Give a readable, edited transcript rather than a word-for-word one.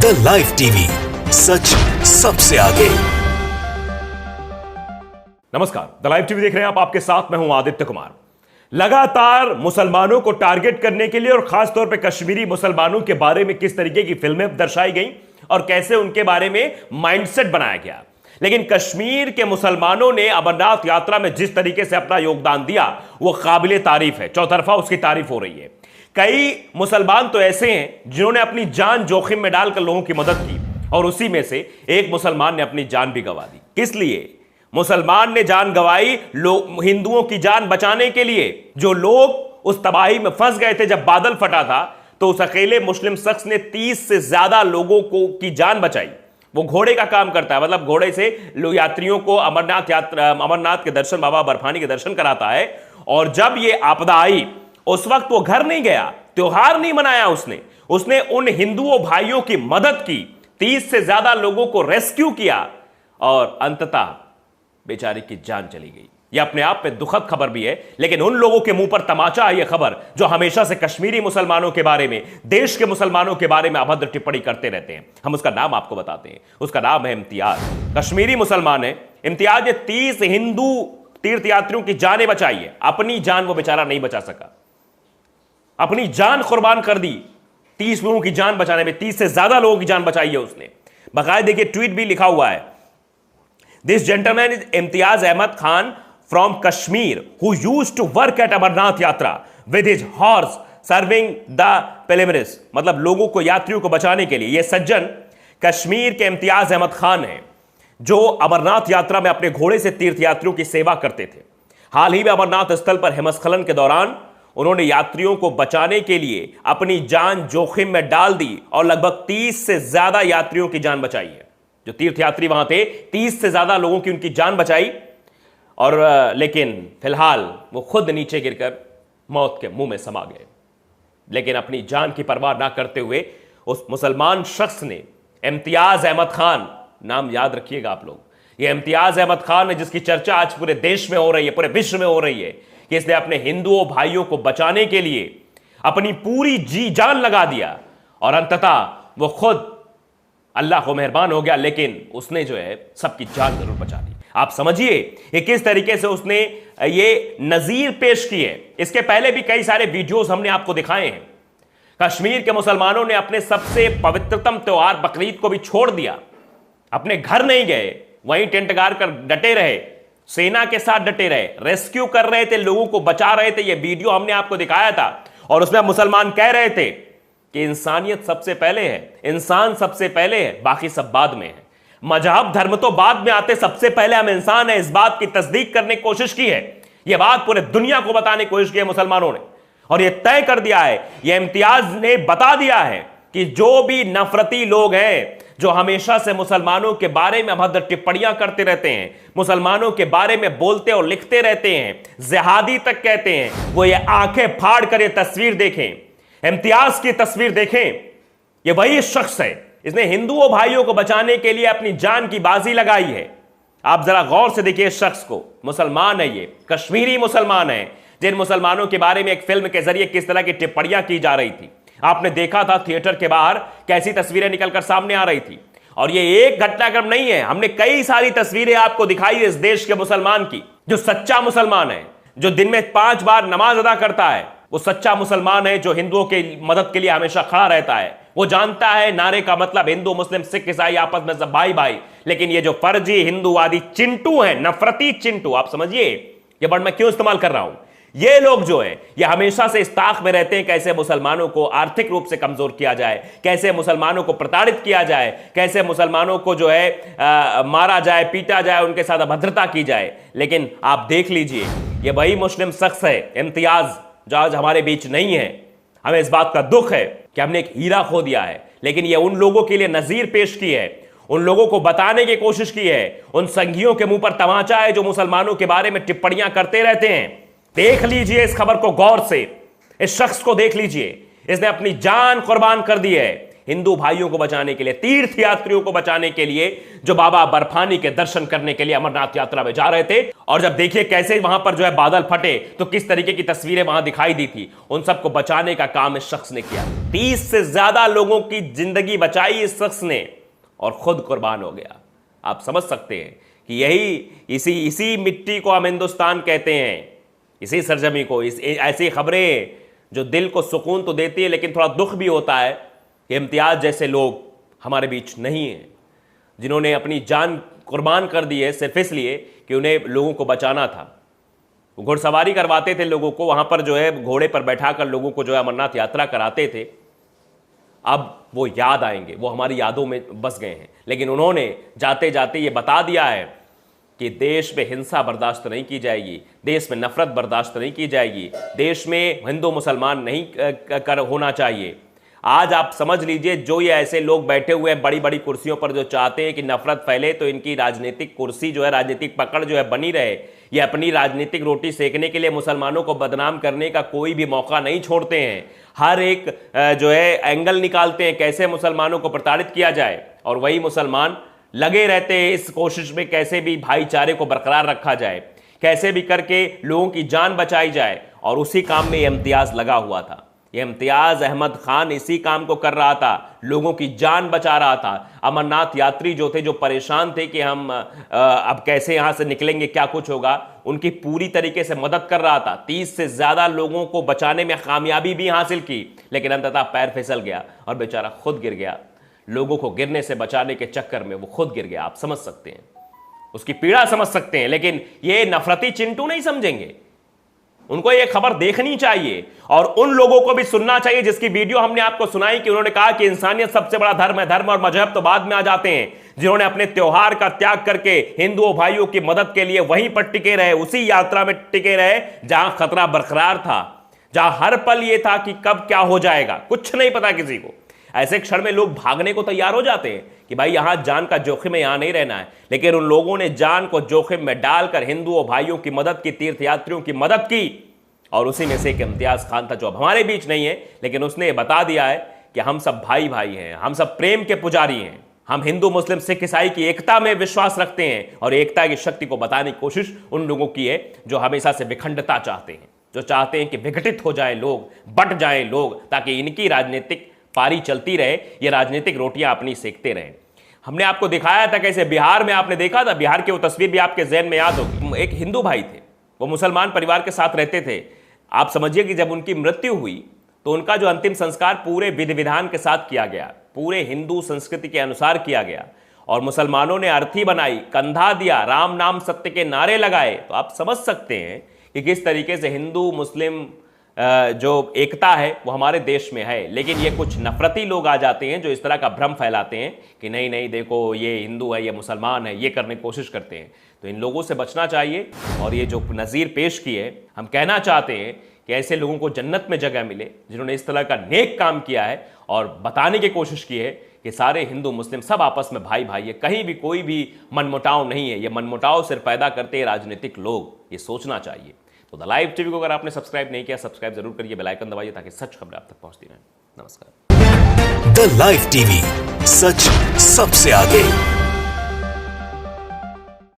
The live TV, सच सबसे आगे। नमस्कार, द लाइव टीवी देख रहे हैं आप। आपके साथ मैं हूं आदित्य कुमार। लगातार मुसलमानों को टारगेट करने के लिए और खासतौर पर कश्मीरी मुसलमानों के बारे में किस तरीके की फिल्में दर्शाई गई और कैसे उनके बारे में माइंडसेट बनाया गया, लेकिन कश्मीर के मुसलमानों ने अमरनाथ यात्रा में जिस तरीके से अपना योगदान दिया वो काबिले तारीफ है। चौतरफा उसकी तारीफ हो रही है। कई मुसलमान तो ऐसे हैं जिन्होंने अपनी जान जोखिम में डालकर लोगों की मदद की और उसी में से एक मुसलमान ने अपनी जान भी गंवा दी। किस लिए मुसलमान ने जान गंवाई? हिंदुओं की जान बचाने के लिए। जो लोग उस तबाही में फंस गए थे जब बादल फटा था, तो उस अकेले मुस्लिम शख्स ने 30 से ज्यादा लोगों की जान बचाई। वो घोड़े का काम करता है, मतलब घोड़े से यात्रियों को अमरनाथ के दर्शन, बाबा बर्फानी के दर्शन कराता है। और जब ये आपदा आई उस वक्त वो घर नहीं गया, त्योहार नहीं मनाया। उसने उन हिंदुओं भाइयों की मदद की, 30 से ज्यादा लोगों को रेस्क्यू किया और अंततः बेचारे की जान चली गई। यह अपने आप में दुखद खबर भी है, लेकिन उन लोगों के मुंह पर तमाचा है यह खबर जो हमेशा से कश्मीरी मुसलमानों के बारे में, देश के मुसलमानों के बारे में अभद्र टिप्पणी करते रहते हैं। हम उसका नाम आपको बताते हैं। उसका नाम है इम्तियाज। कश्मीरी मुसलमान है इम्तियाज ने 30 हिंदू तीर्थयात्रियों की जानें बचाई है। अपनी जान वो बेचारा नहीं बचा सका, अपनी जान कुर्बान कर दी 30 लोगों की जान बचाने में। 30 से ज्यादा लोगों की जान बचाई है उसने। बाकायदा देखिए, ट्वीट भी लिखा हुआ है, this gentleman is Imtiaz Ahmed Khan from Kashmir who used to work at Amarnath Yatra with his horse serving the pilgrims. मतलब लोगों को, यात्रियों को बचाने के लिए। यह सज्जन कश्मीर के इम्तियाज अहमद खान हैं जो अमरनाथ यात्रा में अपने घोड़े से तीर्थयात्रियों की सेवा करते थे। हाल ही में अमरनाथ स्थल पर हिमस्खलन के दौरान उन्होंने यात्रियों को बचाने के लिए अपनी जान जोखिम में डाल दी और लगभग 30 से ज्यादा यात्रियों की जान बचाई है। जो तीर्थयात्री वहां थे, 30 से ज्यादा लोगों की उनकी जान बचाई। और लेकिन फिलहाल वो खुद नीचे गिरकर मौत के मुंह में समा गए। लेकिन अपनी जान की परवाह ना करते हुए उस मुसलमान शख्स ने, इम्तियाज अहमद खान, नाम याद रखिएगा आप लोग, ये इम्तियाज अहमद खान है जिसकी चर्चा आज पूरे देश में हो रही है, पूरे विश्व में हो रही है कि इसने अपने हिंदुओं भाइयों को बचाने के लिए अपनी पूरी जी जान लगा दिया और अंततः वो खुद अल्लाह को मेहरबान हो गया, लेकिन उसने जो है सबकी जान जरूर बचा दी। आप समझिए कि किस तरीके से उसने ये नजीर पेश की है। इसके पहले भी कई सारे वीडियोस हमने आपको दिखाए हैं। कश्मीर के मुसलमानों ने अपने सबसे पवित्रतम त्योहार बकरीद को भी छोड़ दिया, अपने घर नहीं गए, वहीं टेंट गाड़ कर डटे रहे, सेना के साथ डटे रहे, रेस्क्यू कर रहे थे, लोगों को बचा रहे थे। यह वीडियो हमने आपको दिखाया था और उसमें मुसलमान कह रहे थे कि इंसानियत सबसे पहले है, इंसान सबसे पहले है, बाकी सब बाद में है। मजहब धर्म तो बाद में आते, सबसे पहले हम इंसान है। इस बात की तस्दीक करने की कोशिश की है, यह बात पूरे दुनिया को बताने की कोशिश की है मुसलमानों ने, और यह तय कर दिया है, यह इम्तियाज ने बता दिया है कि जो भी नफरती लोग हैं, जो हमेशा से मुसलमानों के बारे में अभद्र टिप्पणियां करते रहते हैं, मुसलमानों के बारे में बोलते और लिखते रहते हैं, जिहादी तक कहते हैं, वो ये आंखें फाड़ कर ये तस्वीर देखें, इम्तियाज की तस्वीर देखें। ये वही शख्स है, इसने हिंदुओं भाइयों को बचाने के लिए अपनी जान की बाजी लगाई है। आप जरा गौर से देखिए इस शख्स को। मुसलमान है, ये कश्मीरी मुसलमान है, जिन मुसलमानों के बारे में एक फिल्म के जरिए किस तरह की टिप्पणियां की जा रही थी। आपने देखा था थिएटर के बाहर कैसी तस्वीरें निकलकर सामने आ रही थी। और ये एक घटनाक्रम नहीं है, हमने कई सारी तस्वीरें आपको दिखाई है इस देश के मुसलमान की। जो सच्चा मुसलमान है, जो दिन में 5 बार नमाज अदा करता है, वो सच्चा मुसलमान है जो हिंदुओं की मदद के लिए हमेशा खड़ा रहता है। वो जानता है नारे का मतलब हिंदू मुस्लिम सिख ईसाई आपस में सब भाई भाई। लेकिन ये जो फर्जी हिंदूवादी चिंटू है, नफरती चिंटू, आप समझिए ये वर्ड मैं क्यों इस्तेमाल कर रहा हूं। ये लोग जो है ये हमेशा से इस ताक में रहते हैं कैसे मुसलमानों को आर्थिक रूप से कमजोर किया जाए, कैसे मुसलमानों को प्रताड़ित किया जाए, कैसे मुसलमानों को जो है मारा जाए, पीटा जाए, उनके साथ अभद्रता की जाए। लेकिन आप देख लीजिए, ये वही मुस्लिम शख्स है इम्तियाज जो आज हमारे बीच नहीं है। हमें इस बात का दुख है कि हमने एक हीरा खो दिया है, लेकिन ये उन लोगों के लिए नजीर पेश की है, उन लोगों को बताने की कोशिश की है, उन संघियों के मुंह पर तमाचा है जो मुसलमानों के बारे में टिप्पणियां करते रहते हैं। देख लीजिए इस खबर को गौर से, इस शख्स को देख लीजिए, इसने अपनी जान कुर्बान कर दी है हिंदू भाइयों को बचाने के लिए, तीर्थ यात्रियों को बचाने के लिए, जो बाबा बर्फानी के दर्शन करने के लिए अमरनाथ यात्रा में जा रहे थे। और जब देखिए कैसे वहां पर जो है बादल फटे तो किस तरीके की तस्वीरें वहां दिखाई दी थी, उन सबको बचाने का काम इस शख्स ने किया। 30 से ज्यादा लोगों की जिंदगी बचाई इस शख्स ने और खुद कुर्बान हो गया। आप समझ सकते हैं कि यही इसी मिट्टी को हम हिंदुस्तान कहते हैं, इसी सरजमी को। ऐसी खबरें जो दिल को सुकून तो देती है लेकिन थोड़ा दुख भी होता है कि इम्तियाज जैसे लोग हमारे बीच नहीं हैं, जिन्होंने अपनी जान कुर्बान कर दी है सिर्फ इसलिए कि उन्हें लोगों को बचाना था। वो घुड़सवारी करवाते थे लोगों को, वहां पर जो है घोड़े पर बैठाकर लोगों को जो है अमरनाथ यात्रा कराते थे। अब वो याद आएंगे, वो हमारी यादों में बस गए हैं। लेकिन उन्होंने जाते जाते ये बता दिया है कि देश में हिंसा बर्दाश्त नहीं की जाएगी, देश में नफरत बर्दाश्त नहीं की जाएगी, देश में हिंदू मुसलमान नहीं कर होना चाहिए। आज आप समझ लीजिए, जो ये ऐसे लोग बैठे हुए हैं बड़ी बड़ी कुर्सियों पर, जो चाहते हैं कि नफरत फैले तो इनकी राजनीतिक कुर्सी जो है, राजनीतिक पकड़ जो है बनी रहे, ये अपनी राजनीतिक रोटी सेकने के लिए मुसलमानों को बदनाम करने का कोई भी मौका नहीं छोड़ते हैं। हर एक जो है एंगल निकालते हैं कैसे मुसलमानों को प्रताड़ित किया जाए, और वही मुसलमान लगे रहते हैं इस कोशिश में कैसे भी भाईचारे को बरकरार रखा जाए, कैसे भी करके लोगों की जान बचाई जाए। और उसी काम में इम्तियाज लगा हुआ था। इम्तियाज अहमद खान इसी काम को कर रहा था, लोगों की जान बचा रहा था। अमरनाथ यात्री जो थे, जो परेशान थे कि हम अब कैसे यहां से निकलेंगे, क्या कुछ होगा, उनकी पूरी तरीके से मदद कर रहा था। 30 से ज्यादा लोगों को बचाने में कामयाबी भी हासिल की, लेकिन अंततः पैर फिसल गया और बेचारा खुद गिर गया। लोगों को गिरने से बचाने के चक्कर में वो खुद गिर गया। आप समझ सकते हैं, उसकी पीड़ा समझ सकते हैं। लेकिन ये नफरती चिंटू नहीं समझेंगे, उनको ये खबर देखनी चाहिए और उन लोगों को भी सुनना चाहिए जिसकी वीडियो हमने आपको सुनाई कि उन्होंने कहा कि इंसानियत सबसे बड़ा धर्म है, धर्म और मजहब तो बाद में आ जाते हैं। जिन्होंने अपने त्योहार का त्याग करके हिंदुओं भाइयों की मदद के लिए वहीं पर टिके रहे, उसी यात्रा में टिके रहे जहां खतरा बरकरार था, जहां हर पल यह था कि कब क्या हो जाएगा, कुछ नहीं पता किसी को। ऐसे क्षण में लोग भागने को तैयार हो जाते हैं कि भाई यहां जान का जोखिम है, यहां नहीं रहना है। लेकिन उन लोगों ने जान को जोखिम में डालकर हिंदुओं भाइयों की मदद की, तीर्थयात्रियों की मदद की। और उसी में से एक इम्तियाज खान था जो अब हमारे बीच नहीं है, लेकिन उसने ये बता दिया है कि हम सब भाई भाई हैं, हम सब प्रेम के पुजारी हैं, हम हिंदू मुस्लिम सिख ईसाई की एकता में विश्वास रखते हैं। और एकता की शक्ति को बताने की कोशिश उन लोगों की है जो हमेशा से विखंडता चाहते हैं, जो चाहते हैं कि विघटित हो जाए लोग, बट जाए लोग, ताकि इनकी राजनीतिक पारी चलती रहे, ये राजनीतिक रोटियां अपनी सेकते रहें। हमने आपको दिखाया था कैसे बिहार में, आपने देखा था, बिहार की वो तस्वीर भी आपके ज़हन में याद होगी। एक हिंदू भाई थे, वो मुसलमान परिवार के साथ रहते थे। आप समझिए कि जब उनकी मृत्यु हुई तो उनका जो अंतिम संस्कार पूरे विधि विधान के साथ किया गया, पूरे हिंदू संस्कृति के अनुसार किया गया, और मुसलमानों ने अर्थी बनाई, कंधा दिया, राम नाम सत्य के नारे लगाए। तो आप समझ सकते हैं कि किस तरीके से हिंदू मुस्लिम जो एकता है वो हमारे देश में है। लेकिन ये कुछ नफरती लोग आ जाते हैं जो इस तरह का भ्रम फैलाते हैं कि नहीं नहीं देखो ये हिंदू है, ये मुसलमान है, ये करने की कोशिश करते हैं। तो इन लोगों से बचना चाहिए। और ये जो नज़ीर पेश की है, हम कहना चाहते हैं कि ऐसे लोगों को जन्नत में जगह मिले जिन्होंने इस तरह का नेक काम किया है और बताने की कोशिश की है कि सारे हिंदू मुस्लिम सब आपस में भाई भाई है, कहीं भी कोई भी मनमुटाव नहीं है। ये मनमुटाव सिर्फ पैदा करते हैं राजनीतिक लोग, ये सोचना चाहिए। तो द लाइव टीवी को अगर आपने सब्सक्राइब नहीं किया, सब्सक्राइब जरूर करिए, बेल आइकन दबाइए ताकि सच खबरें आप तक पहुंचती रहें। नमस्कार। द लाइव टीवी, सच सबसे आगे।